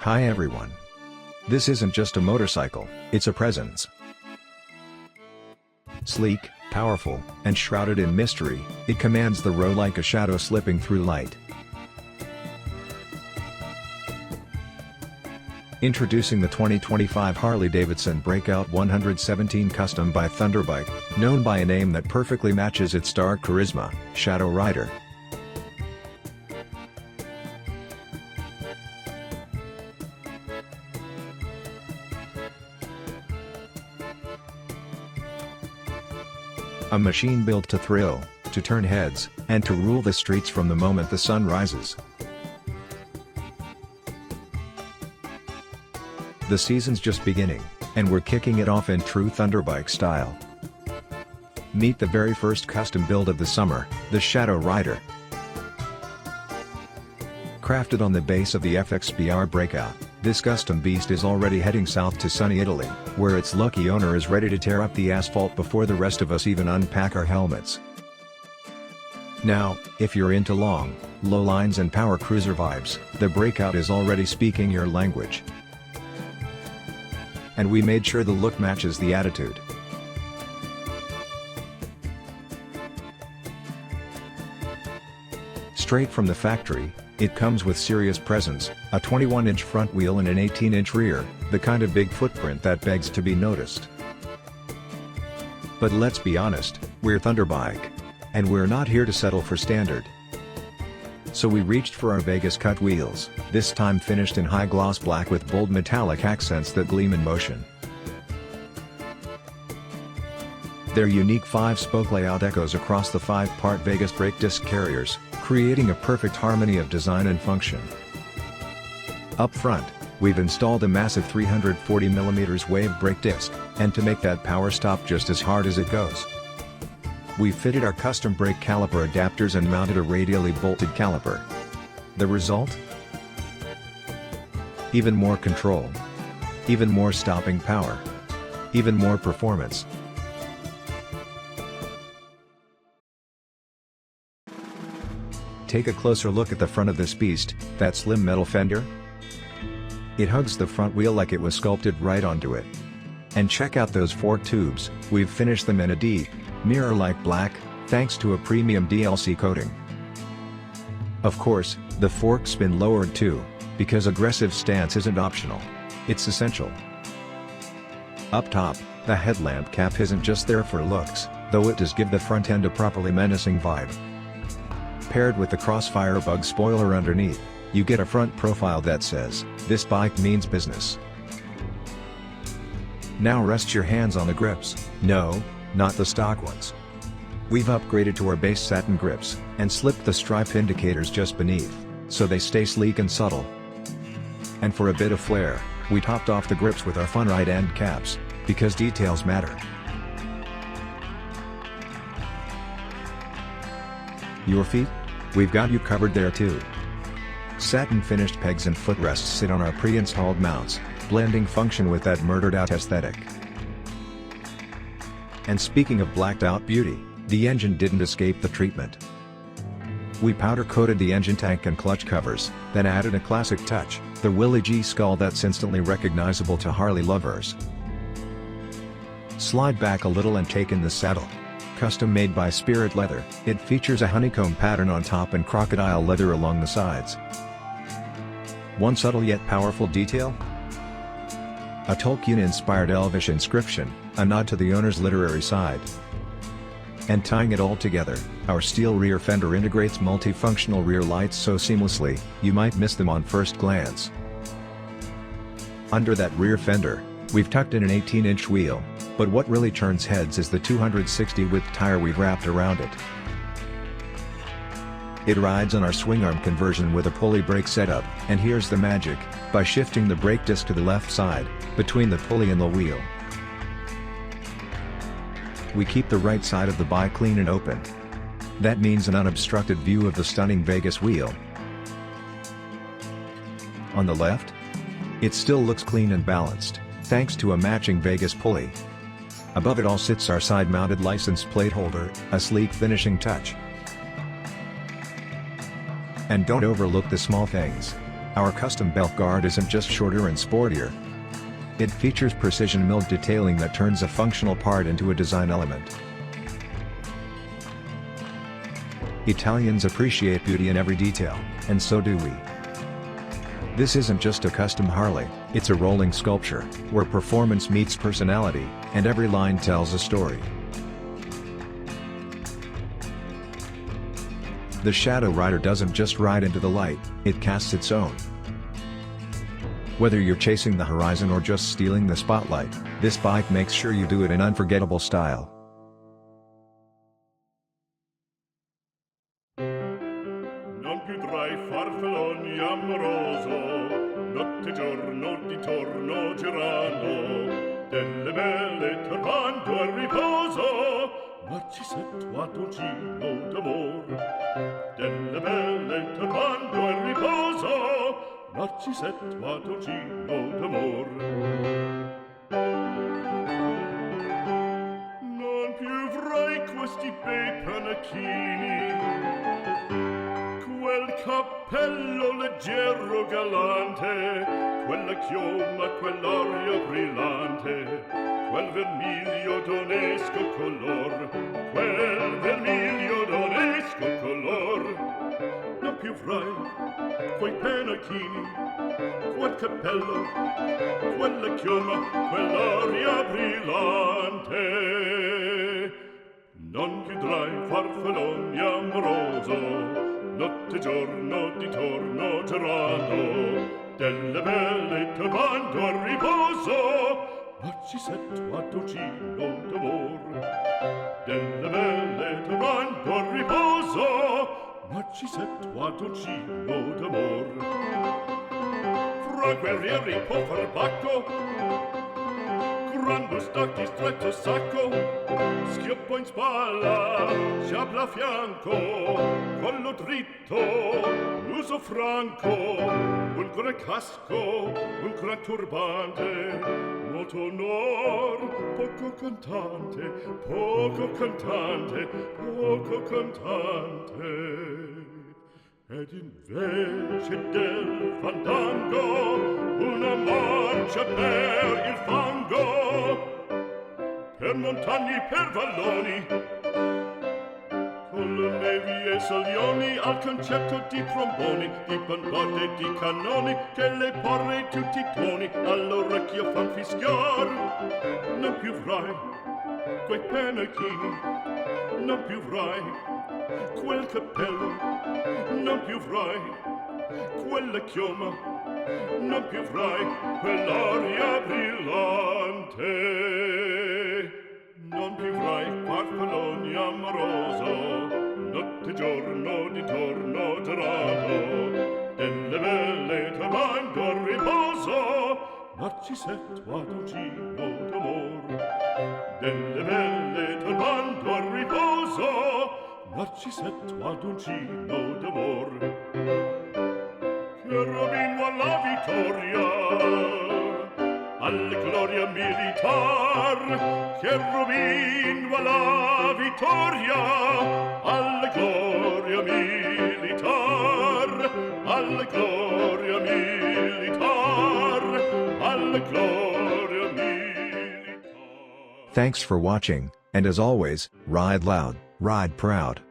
Hi everyone. This isn't just a motorcycle, it's a presence. Sleek, powerful, and shrouded in mystery, it commands the road like a shadow slipping through light. Introducing the 2025 Harley-Davidson BREAKOUT 117 Custom by Thunderbike, known by a name that perfectly matches its dark charisma, Shadow Rider. A machine built to thrill, to turn heads, and to rule the streets from the moment the sun rises. The season's just beginning, and we're kicking it off in true Thunderbike style. Meet the very first custom build of the summer, the Shadow Rider. Crafted on the base of the FXBR BREAKOUT, this custom beast is already heading south to sunny Italy, where its lucky owner is ready to tear up the asphalt before the rest of us even unpack our helmets. Now, if you're into long, low lines and power cruiser vibes, the BREAKOUT is already speaking your language. And we made sure the look matches the attitude. Straight from the factory, it comes with serious presence, a 21-inch front wheel and an 18-inch rear, the kind of big footprint that begs to be noticed. But let's be honest, we're Thunderbike. And we're not here to settle for standard. So we reached for our Vegas cut wheels, this time finished in high gloss black with bold metallic accents that gleam in motion. Their unique 5-spoke layout echoes across the 5-part Vegas brake disc carriers, creating a perfect harmony of design and function. Up front, we've installed a massive 340mm wave brake disc, and to make that power stop just as hard as it goes, we fitted our custom brake caliper adapters and mounted a radially bolted caliper. The result? Even more control. Even more stopping power. Even more performance. Take a closer look at the front of this beast, that slim metal fender. It hugs the front wheel like it was sculpted right onto it. And check out those fork tubes, we've finished them in a deep, mirror-like black, thanks to a premium DLC coating. Of course, the fork's been lowered too, because aggressive stance isn't optional, it's essential. Up top, the headlamp cap isn't just there for looks, though it does give the front end a properly menacing vibe. Paired with the Crossfire bug spoiler underneath, you get a front profile that says, "This bike means business." Now rest your hands on the grips. No, not the stock ones. We've upgraded to our base satin grips, and slipped the stripe indicators just beneath, so they stay sleek and subtle. And for a bit of flair, we topped off the grips with our fun right end caps, because details matter. Your feet? We've got you covered there too. Satin finished pegs and footrests sit on our pre-installed mounts, blending function with that murdered-out aesthetic. And speaking of blacked-out beauty, the engine didn't escape the treatment. We powder-coated the engine tank and clutch covers, then added a classic touch, the Willie G Skull that's instantly recognizable to Harley lovers. Slide back a little and take in the saddle. Custom made by Spirit Leather, it features a honeycomb pattern on top and crocodile leather along the sides. One subtle yet powerful detail? A Tolkien-inspired elvish inscription, a nod to the owner's literary side. And tying it all together, our steel rear fender integrates multifunctional rear lights so seamlessly, you might miss them on first glance. Under that rear fender, we've tucked in an 18-inch wheel, but what really turns heads is the 260 width tire we've wrapped around it. It rides on our swingarm conversion with a pulley brake setup, and here's the magic, by shifting the brake disc to the left side, between the pulley and the wheel. We keep the right side of the bike clean and open. That means an unobstructed view of the stunning Vegas wheel. On the left? It still looks clean and balanced, thanks to a matching Vegas pulley. Above it all sits our side-mounted license plate holder, a sleek finishing touch. And don't overlook the small things. Our custom belt guard isn't just shorter and sportier. It features precision milled detailing that turns a functional part into a design element. Italians appreciate beauty in every detail, and so do we. This isn't just a custom Harley, it's a rolling sculpture, where performance meets personality, and every line tells a story. The Shadow Rider doesn't just ride into the light, it casts its own. Whether you're chasing the horizon or just stealing the spotlight, this bike makes sure you do it in unforgettable style. Non più tra i farfalloni amoroso, notte e giorno di torno girando, delle belle turbando al riposo, Narcisetto a dolcino d'amor. Delle belle turbando al riposo, Narcisetto a dolcino d'amor. Non più avrai questi bei panacchini, quel cappello leggero galante, quella chioma, quell'aria brillante, quel vermiglio d'onesco color, quel vermiglio d'onesco color. Non più avrai quei pennacchini, quel cappello, quella chioma, quell'aria brillante. Non chiudrai farfalloni amoroso, notte e giorno di torno girando, delle belle turbando al riposo, Narcisetto a dolcino d'amor. Delle belle turbando al riposo, Narcisetto a dolcino d'amor. Fra guerrieri può far bacco, grande stacchi stretto sacco, schioppo in spalla, sciabla a fianco, collo dritto, l'uso franco, un gran casco, un gran turbante, molto onor, poco cantante, poco cantante, poco cantante. Ed invece del fandango una marcia per il fango, per montagni, per valloni, con le nevi e salioni, al concerto di tromboni, di bombarde e di cannoni, che le porre tutti i toni all'orecchio fan fischiar. Non più avrai quei pennacchini, non più avrai quel cappello, non più avrai quella chioma, non più avrai quell'aria brillante. Non più avrai farfalloni amoroso, notte e giorno di torno girato, delle belle turbando al riposo, Narcisetto a dolcino d'amor. Delle belle turbando al riposo, Narcisetto a dolcino d'amor. Cherubino alla vittoria, alla gloria militar. Cherubino alla vittoria, alla gloria militar. Alla gloria militar, alla gloria militar. Thanks for watching, and as always, ride loud, ride proud.